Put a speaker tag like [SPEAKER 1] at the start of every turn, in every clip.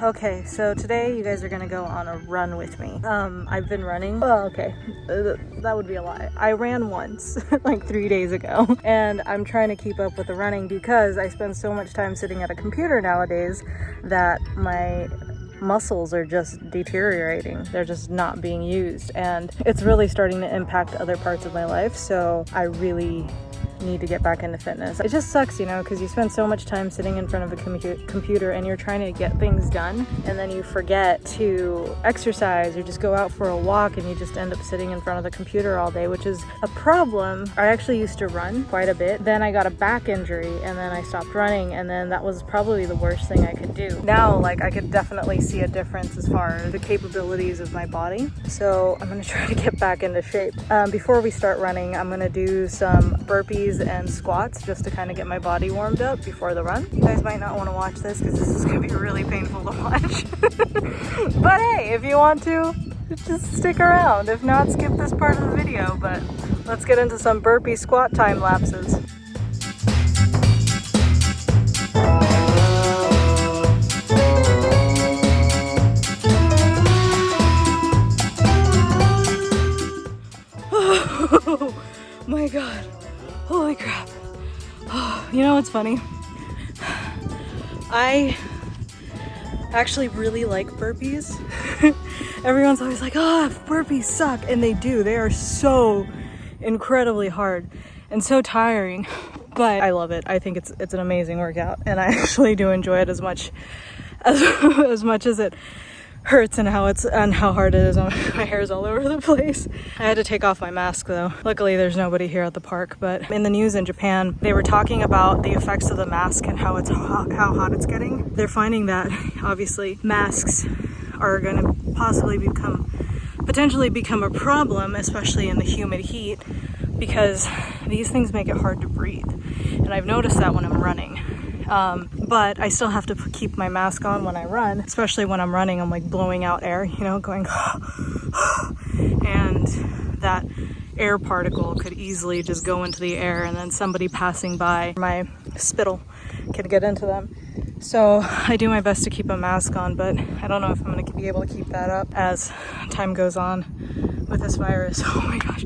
[SPEAKER 1] Okay, so today you guys are gonna go on a run with me. I've been running. Oh, okay, that would be a lie. I ran once, like 3 days ago, and I'm trying to keep up with the running because I spend so much time sitting at a computer nowadays that my muscles are just deteriorating. They're just not being used, and it's really starting to impact other parts of my life. So I really need to get back into fitness. It just sucks, you know, because you spend so much time sitting in front of a computer and you're trying to get things done, and then you forget to exercise or just go out for a walk, and you just end up sitting in front of the computer all day, which is a problem. I actually used to run quite a bit. Then I got a back injury, and then I stopped running, and then that was probably the worst thing I could do. Now, like, I could definitely see a difference as far as the capabilities of my body. So I'm gonna try to get back into shape. Before we start running, I'm gonna do some burpees and squats just to kind of get my body warmed up before the run. You guys might not want to watch this because this is going to be really painful to watch. But hey, if you want to, just stick around. If not, skip this part of the video. But let's get into some burpee squat time lapses. Oh my God. Holy crap. Oh, you know what's funny? I actually really like burpees. Everyone's always like, oh, burpees suck. And they do. They are so incredibly hard and so tiring. But I love it. I think it's an amazing workout. And I actually do enjoy it as much as it hurts and how hard it is. My hair's all over the place. I had to take off my mask though. Luckily there's nobody here at the park, but in the news in Japan, they were talking about the effects of the mask and how hot it's getting. They're finding that obviously masks are going to potentially become a problem, especially in the humid heat, because these things make it hard to breathe. And I've noticed that when I'm running. But I still have to keep my mask on when I run, especially when I'm running. I'm like blowing out air, you know, going and that air particle could easily just go into the air, and then somebody passing by, my spittle could get into them. So I do my best to keep a mask on, but I don't know if I'm going to be able to keep that up as time goes on with this virus. Oh my gosh,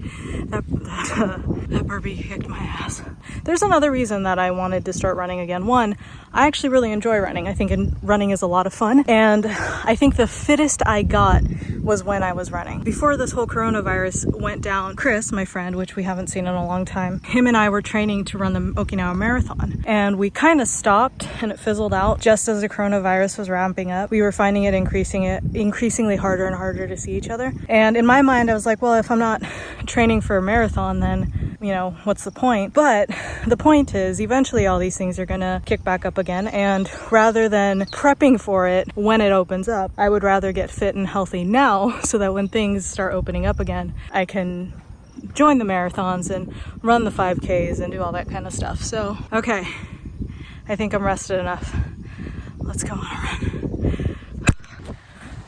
[SPEAKER 1] that burpee kicked my ass. There's another reason that I wanted to start running again. One, I actually really enjoy running. I think running is a lot of fun, and I think the fittest I got was when I was running. Before this whole coronavirus went down, Chris, my friend, which we haven't seen in a long time, him and I were training to run the Okinawa Marathon, and we kind of stopped and it fizzled out just as the coronavirus was ramping up. We were finding it increasingly harder and harder to see each other. And in my mind, I was like, well, if I'm not training for a marathon, then, you know, what's the point? But the point is, eventually all these things are gonna kick back up again, and rather than prepping for it when it opens up, I would rather get fit and healthy now so that when things start opening up again, I can join the marathons and run the 5Ks and do all that kind of stuff. So, okay, I think I'm rested enough. Let's go on a run.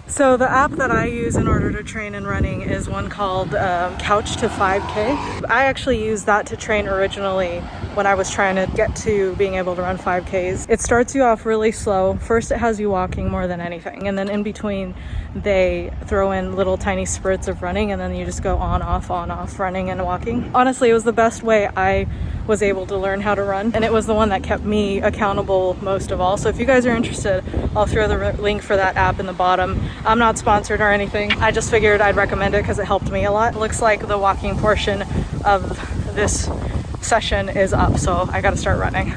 [SPEAKER 1] So the app that I use in order to train in running is one called Couch to 5K. I actually used that to train originally when I was trying to get to being able to run 5Ks. It starts you off really slow. First it has you walking more than anything, and then in between they throw in little tiny spurts of running, and then you just go on, off, running and walking. Honestly, it was the best way I was able to learn how to run, and it was the one that kept me accountable most of all. So if you guys are interested, I'll throw the link for that app in the bottom. I'm not sponsored or anything. I just figured I'd recommend it because it helped me a lot. It looks like the walking portion of this session is up, so I gotta start running.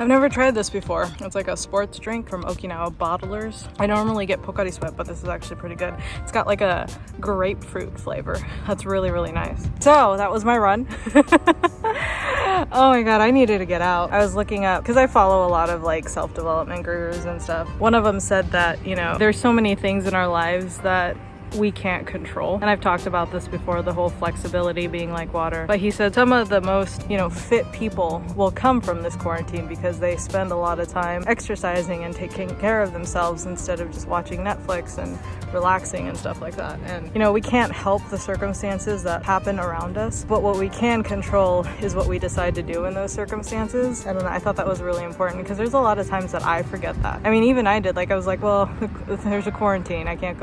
[SPEAKER 1] I've never tried this before. It's like a sports drink from Okinawa Bottlers. I normally get Pocari Sweat, but this is actually pretty good. It's got like a grapefruit flavor. That's really, really nice. So that was my run. Oh my god, I needed to get out. I was looking up, because I follow a lot of like self-development gurus and stuff. One of them said that, you know, there's so many things in our lives that we can't control. And I've talked about this before, the whole flexibility being like water. But he said some of the most, you know, fit people will come from this quarantine because they spend a lot of time exercising and taking care of themselves instead of just watching Netflix and relaxing and stuff like that. And, you know, we can't help the circumstances that happen around us, but what we can control is what we decide to do in those circumstances. And I thought that was really important because there's a lot of times that I forget that. I mean, even I did. Like, I was like, well, there's a quarantine. I can't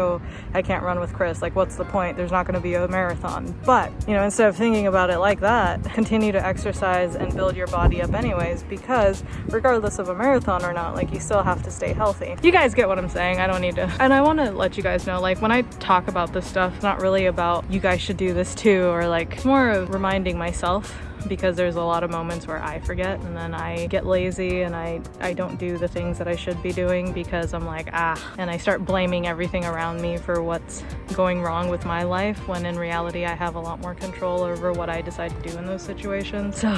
[SPEAKER 1] run with Chris. Like, what's the point? There's not going to be a marathon. But, you know, instead of thinking about it like that, continue to exercise and build your body up anyways, because regardless of a marathon or not, like, you still have to stay healthy. You guys get what I'm saying. I don't need to. And I want to let you guys know, like, when I talk about this stuff, it's not really about you guys should do this too, or like more of reminding myself, because there's a lot of moments where I forget and then I get lazy and I don't do the things that I should be doing because I'm like, and I start blaming everything around me for what's going wrong with my life, when in reality I have a lot more control over what I decide to do in those situations. So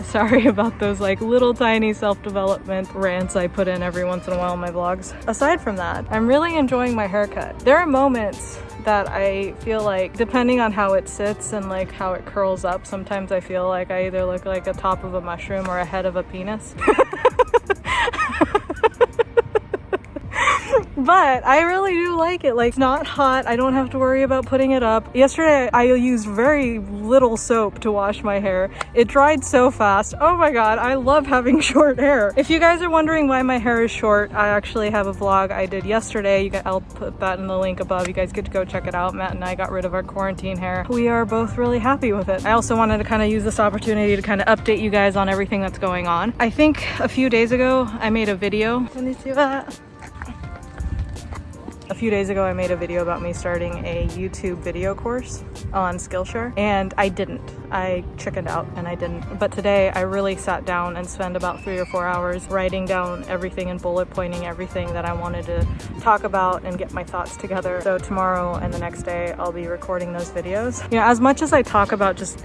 [SPEAKER 1] sorry about those like little tiny self-development rants I put in every once in a while in my vlogs. Aside from that, I'm really enjoying my haircut. There are moments that I feel like, depending on how it sits and like how it curls up, sometimes I feel like I either look like a top of a mushroom or a head of a penis. But I really do like it. Like, it's not hot. I don't have to worry about putting it up. Yesterday, I used very little soap to wash my hair. It dried so fast. Oh my god, I love having short hair. If you guys are wondering why my hair is short, I actually have a vlog I did yesterday. I'll put that in the link above. You guys get to go check it out. Matt and I got rid of our quarantine hair. We are both really happy with it. I also wanted to kind of use this opportunity to kind of update you guys on everything that's going on. I think a few days ago, I made a video. Can you see that? A few days ago, I made a video about me starting a YouTube video course on Skillshare, and I didn't. I chickened out and I didn't. But today, I really sat down and spent about 3 or 4 hours writing down everything and bullet pointing everything that I wanted to talk about and get my thoughts together. So tomorrow and the next day, I'll be recording those videos. You know, as much as I talk about just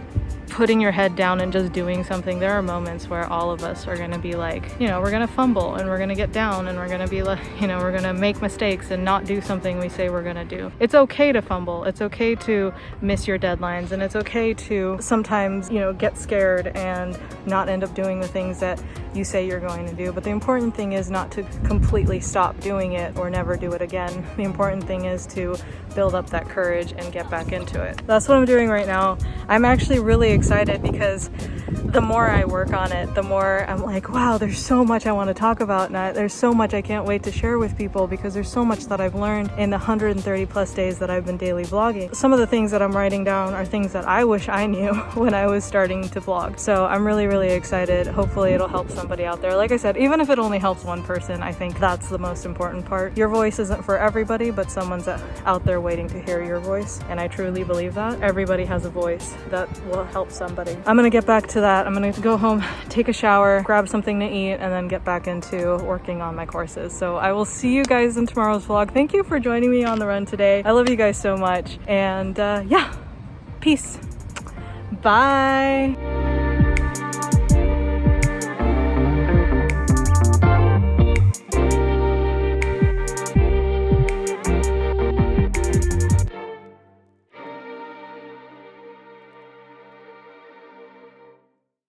[SPEAKER 1] putting your head down and just doing something, there are moments where all of us are going to be like, you know, we're going to fumble and we're going to get down and we're going to be like, you know, we're going to make mistakes and not do something we say we're going to do. It's okay to fumble. It's okay to miss your deadlines, and it's okay to sometimes, you know, get scared and not end up doing the things that you say you're going to do. But the important thing is not to completely stop doing it or never do it again. The important thing is to build up that courage and get back into it. That's what I'm doing right now. I'm actually really excited because the more I work on it, the more I'm like, wow, there's so much I want to talk about, and there's so much I can't wait to share with people, because there's so much that I've learned in the 130 plus days that I've been daily vlogging. Some of the things that I'm writing down are things that I wish I knew when I was starting to vlog. So I'm really, really excited. Hopefully it'll help somebody out there. Like I said, even if it only helps one person, I think that's the most important part. Your voice isn't for everybody, but someone's out there waiting to hear your voice. And I truly believe that. Everybody has a voice that will help somebody. I'm gonna get back to that. I'm gonna go home, take a shower, grab something to eat, and then get back into working on my courses. So I will see you guys in tomorrow's vlog. Thank you for joining me on the run today. I love you guys so much. And yeah, peace. Bye.